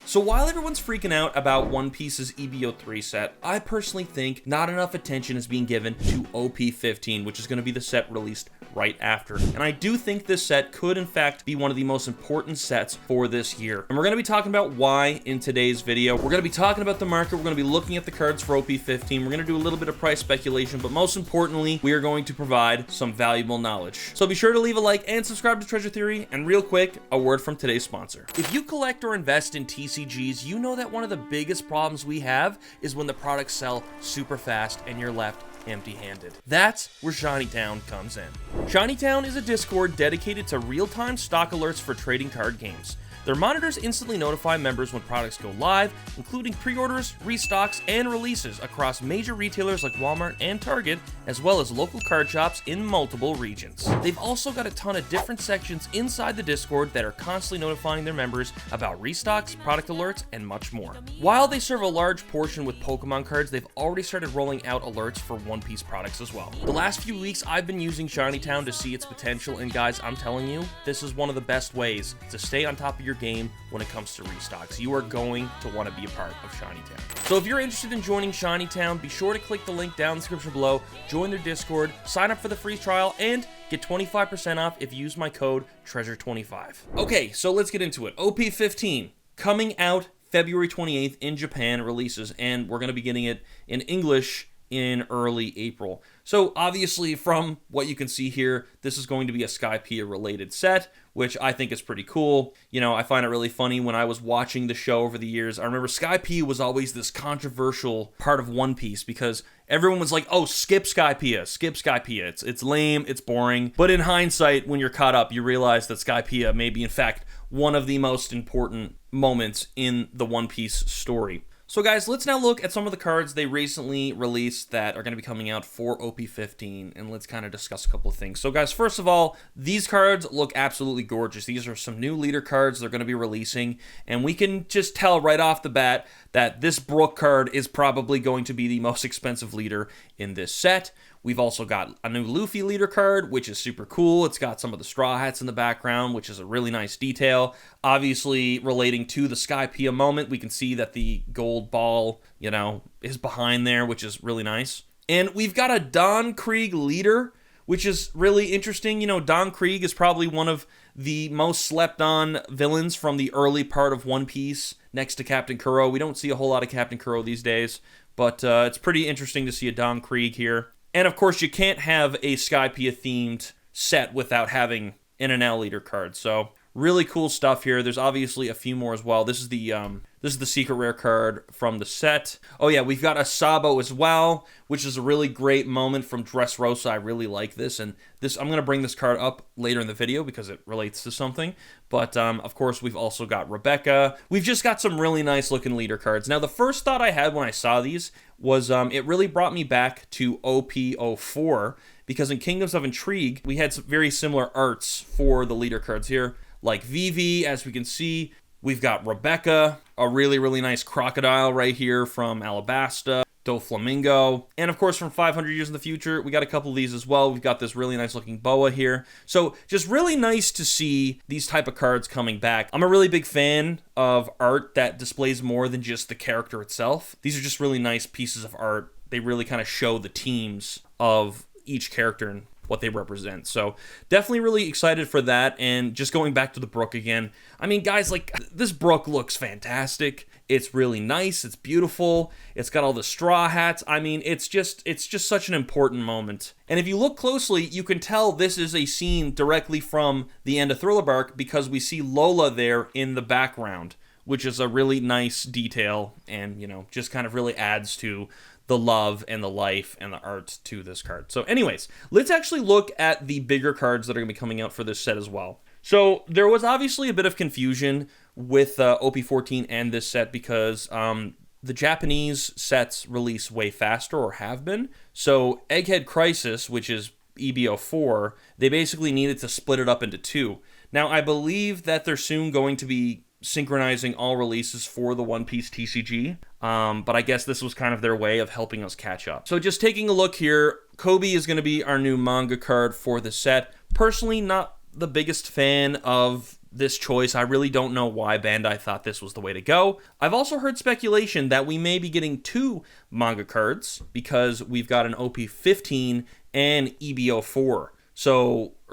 So while everyone's freaking out about One Piece's EBO3 set, I personally think not enough attention is being given to OP15, which is going to be the set released right after. And I do think this set could in fact be one of the most important sets for this year. And we're going to be talking about why in today's video. We're going to be talking about the market, we're going to be looking at the cards for OP15, we're going to do a little bit of price speculation, but most importantly, we are going to provide some valuable knowledge. So be sure to leave a like and subscribe to Treasure Theory, and real quick, a word from today's sponsor. If you collect or invest in TCGs, you know that one of the biggest problems we have is when the products sell super fast and you're left empty-handed. That's where Shiny-Town comes in. Shiny-Town is a Discord dedicated to real-time stock alerts for trading card games. Their monitors instantly notify members when products go live, including pre-orders, restocks, and releases across major retailers like Walmart and Target, as well as local card shops in multiple regions. They've also got a ton of different sections inside the Discord that are constantly notifying their members about restocks, product alerts, and much more. While they serve a large portion with Pokemon cards, they've already started rolling out alerts for One Piece products as well. The last few weeks, I've been using Shiny-Town to see its potential, and guys, I'm telling you, this is one of the best ways to stay on top of your game when it comes to restocks. You are going to want to be a part of Shiny-Town. So if you're interested in joining Shiny-Town, be sure to click the link down in the description below, join their Discord, sign up for the free trial, and get 25% off if you use my code TREASURE25. Okay, so let's get into it. OP15 coming out February 28th in Japan releases, and we're going to be getting it in English in early April. So obviously from what you can see here, this is going to be a Skypiea related set, which I think is pretty cool. You know, I find it really funny when I was watching the show over the years. I remember Skypiea was always this controversial part of One Piece because everyone was like, oh, skip Skypiea, skip Skypiea. It's lame, it's boring. But in hindsight, when you're caught up, you realize that Skypiea may be in fact one of the most important moments in the One Piece story. So guys, let's now look at some of the cards they recently released that are going to be coming out for OP15, and let's kind of discuss a couple of things. So guys, first of all, these cards look absolutely gorgeous. These are some new leader cards they're going to be releasing, and we can just tell right off the bat that this Brook card is probably going to be the most expensive leader in this set. We've also got a new Luffy leader card, which is super cool. It's got some of the Straw Hats in the background, which is a really nice detail. Obviously, relating to the Skypiea moment, we can see that the gold ball, you know, is behind there, which is really nice. And we've got a Don Krieg leader, which is really interesting. You know, Don Krieg is probably one of the most slept-on villains from the early part of One Piece, next to Captain Kuro. We don't see a whole lot of Captain Kuro these days, but it's pretty interesting to see a Don Krieg here. And of course, you can't have a Skypiea themed set without having an NL leader card. So really cool stuff here. There's obviously a few more as well. This is the secret rare card from the set. Oh yeah, we've got a Sabo as well, which is a really great moment from Dressrosa. I really like this, and I'm going to bring this card up later in the video because it relates to something. But of course, we've also got Rebecca. We've just got some really nice looking leader cards. Now, the first thought I had when I saw these was it really brought me back to OP04, because in Kingdoms of Intrigue, we had some very similar arts for the leader cards here, like Vivi, as we can see. We've got Rebecca, a really, really nice crocodile right here from Alabasta, Doflamingo, and of course from 500 Years in the Future, we got a couple of these as well. We've got this really nice looking boa here. So just really nice to see these type of cards coming back. I'm a really big fan of art that displays more than just the character itself. These are just really nice pieces of art. They really kind of show the teams of each character and what they represent. So definitely really excited for that. And just going back to the Brook again, I mean, guys, like, this Brook looks fantastic. It's really nice. It's beautiful. It's got all the Straw Hats. I mean, it's just such an important moment. And if you look closely, you can tell this is a scene directly from the end of Thriller Bark, because we see Lola there in the background, which is a really nice detail, and, you know, just kind of really adds to the love and the life and the art to this card. So anyways, let's actually look at the bigger cards that are going to be coming out for this set as well. So there was obviously a bit of confusion with OP14 and this set because the Japanese sets release way faster, or have been. So Egghead Crisis, which is EBO4, they basically needed to split it up into two. Now, I believe that they're soon going to be synchronizing all releases for the One Piece TCG, but I guess this was kind of their way of helping us catch up. So just taking a look here, Kobe is going to be our new manga card for the set. Personally, not the biggest fan of this choice. I really don't know why Bandai thought this was the way to go. I've also heard speculation that we may be getting 2 manga cards because we've got an OP15 and EBO4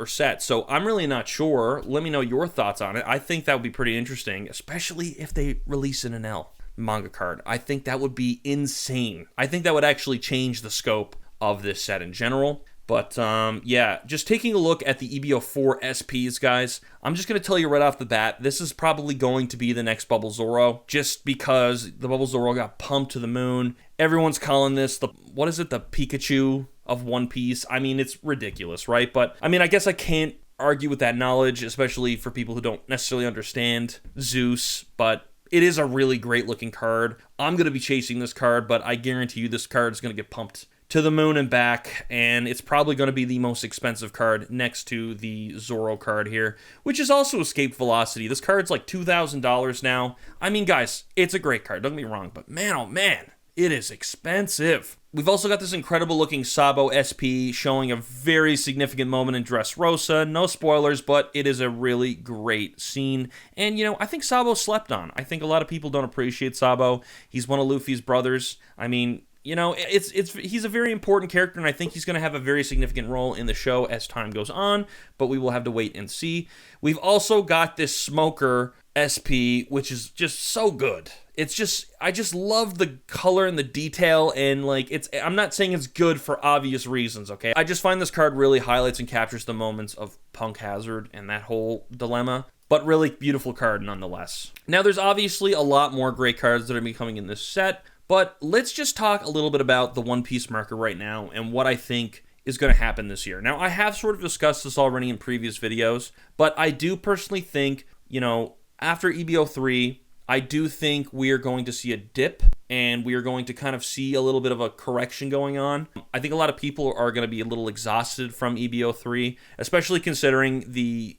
set. So I'm really not sure. Let me know your thoughts on it. I think that would be pretty interesting, especially if they release an L manga card. I think that would be insane. I think that would actually change the scope of this set in general. But yeah, just taking a look at the EBO4 SPs, guys, I'm just going to tell you right off the bat, this is probably going to be the next Bubble Zoro, just because the Bubble Zoro got pumped to the moon. Everyone's calling this the Pikachu of One Piece. I mean, it's ridiculous, right? But I mean, I guess I can't argue with that knowledge, especially for people who don't necessarily understand Zeus, but it is a really great looking card. I'm going to be chasing this card, but I guarantee you this card is going to get pumped to the moon and back, and it's probably going to be the most expensive card next to the Zoro card here, which is also Escape Velocity. This card's like $2,000 now. I mean, guys, it's a great card, don't get me wrong, but man, oh man, it is expensive. We've also got this incredible looking Sabo SP showing a very significant moment in Dressrosa. No spoilers, but it is a really great scene. And, you know, I think Sabo's slept on. I think a lot of people don't appreciate Sabo. He's one of Luffy's brothers. I mean, you know, he's a very important character, and I think he's going to have a very significant role in the show as time goes on, but we will have to wait and see. We've also got this Smoker SP, which is just so good. It's just, I just love the color and the detail, and like, I'm not saying it's good for obvious reasons, okay? I just find this card really highlights and captures the moments of Punk Hazard and that whole dilemma, but really beautiful card nonetheless. Now, there's obviously a lot more great cards that are going to be coming in this set, but let's just talk a little bit about the One Piece market right now and what I think is going to happen this year. Now, I have sort of discussed this already in previous videos, but I do personally think, you know, after EBO 3, I do think we are going to see a dip, and we are going to kind of see a little bit of a correction going on. I think a lot of people are going to be a little exhausted from EBO 3, especially considering the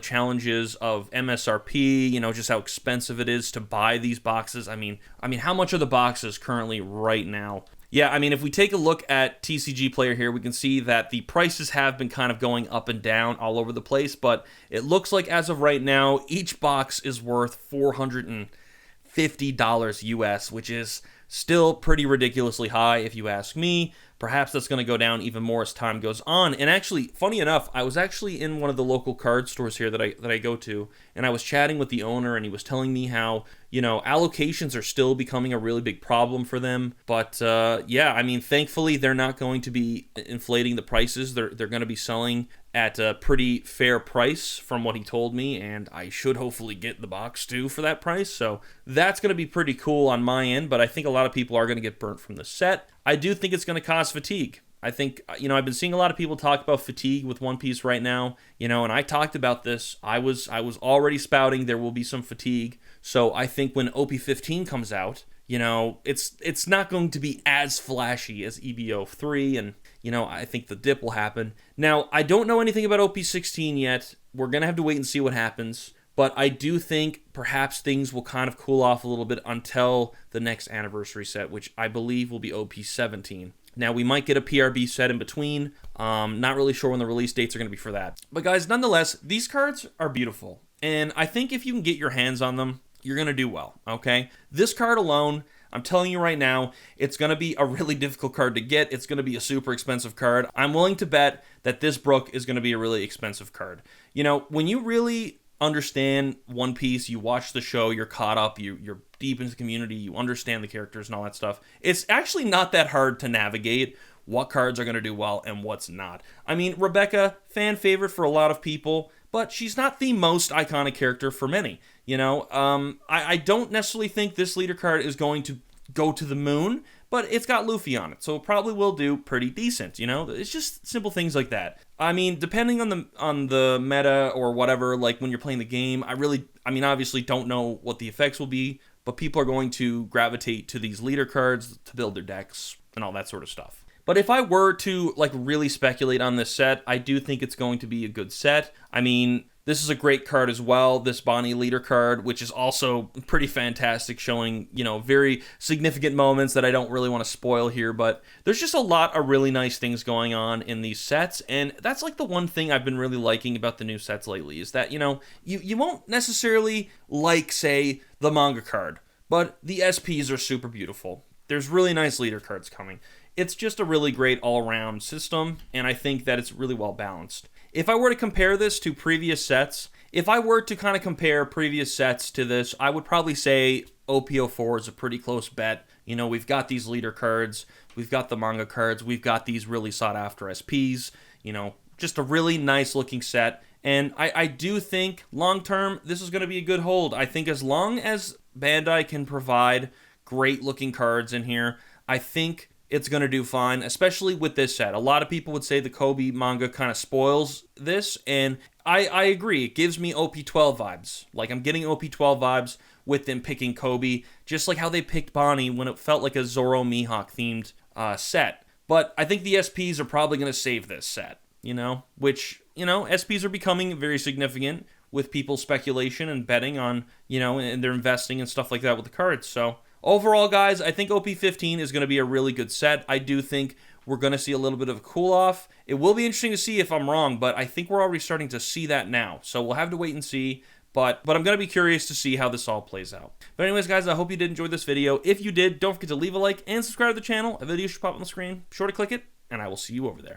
challenges of MSRP, just how expensive it is to buy these boxes. I mean, how much are the boxes currently right now? Yeah, I mean, if we take a look at TCG Player here, we can see that the prices have been kind of going up and down all over the place, but it looks like as of right now, each box is worth $450 US, which is still pretty ridiculously high if you ask me. Perhaps that's going to go down even more as time goes on. And actually, funny enough, I was actually in one of the local card stores here that I go to, and I was chatting with the owner, and he was telling me how, allocations are still becoming a really big problem for them. But yeah, I mean, thankfully, they're not going to be inflating the prices. They're going to be selling at a pretty fair price from what he told me, and I should hopefully get the box too for that price. So that's going to be pretty cool on my end, but I think a lot of people are going to get burnt from the set. I do think it's going to cause fatigue. I think, I've been seeing a lot of people talk about fatigue with One Piece right now, and I talked about this. I was already spouting there will be some fatigue. So I think when OP15 comes out, it's not going to be as flashy as EBO 3, and, I think the dip will happen. Now, I don't know anything about OP16 yet. We're going to have to wait and see what happens. But I do think perhaps things will kind of cool off a little bit until the next anniversary set, which I believe will be OP17. Now, we might get a PRB set in between. Not really sure when the release dates are going to be for that. But guys, nonetheless, these cards are beautiful. And I think if you can get your hands on them, you're going to do well, okay? This card alone, I'm telling you right now, it's going to be a really difficult card to get. It's going to be a super expensive card. I'm willing to bet that this Brook is going to be a really expensive card. When you really understand One Piece, you watch the show, you're caught up, you're deep into the community, you understand the characters and all that stuff, it's actually not that hard to navigate what cards are going to do well and what's not. I mean, Rebecca, fan favorite for a lot of people, but she's not the most iconic character for many. I don't necessarily think this leader card is going to go to the moon, but it's got Luffy on it, so it probably will do pretty decent, It's just simple things like that. I mean, depending on the meta or whatever, like when you're playing the game, obviously don't know what the effects will be, but people are going to gravitate to these leader cards to build their decks and all that sort of stuff. But if I were to really speculate on this set, I do think it's going to be a good set. I mean, This is a great card as well, this Bonnie Leader card, which is also pretty fantastic, showing, you know, very significant moments that I don't really want to spoil here, but there's just a lot of really nice things going on in these sets, and that's like the one thing I've been really liking about the new sets lately, is that, you know, you won't necessarily like, say, the manga card, but the SPs are super beautiful. There's really nice leader cards coming. It's just a really great all-around system, and I think that it's really well balanced. If I were to compare this to previous sets, if I were to kind of compare previous sets to this, I would probably say OP04 is a pretty close bet. You know, we've got these leader cards, we've got the manga cards, we've got these really sought-after SPs, you know, just a really nice-looking set. And I do think, long-term, this is going to be a good hold. I think as long as Bandai can provide great-looking cards in here, I think it's going to do fine, especially with this set. A lot of people would say the Kobe manga kind of spoils this, and I agree. It gives me OP12 vibes. Like, I'm getting OP12 vibes with them picking Kobe, just like how they picked Bonnie when it felt like a Zoro Mihawk themed set. But I think the SPs are probably going to save this set, you know, which, you know, SPs are becoming very significant with people's speculation and betting on, you know, and they're investing and stuff like that with the cards. So overall, guys, I think OP15 is going to be a really good set. I do think we're going to see a little bit of a cool-off. It will be interesting to see if I'm wrong, but I think we're already starting to see that now. So we'll have to wait and see, but I'm going to be curious to see how this all plays out. But anyways, guys, I hope you did enjoy this video. If you did, don't forget to leave a like and subscribe to the channel. A video should pop on the screen. Be sure to click it, and I will see you over there.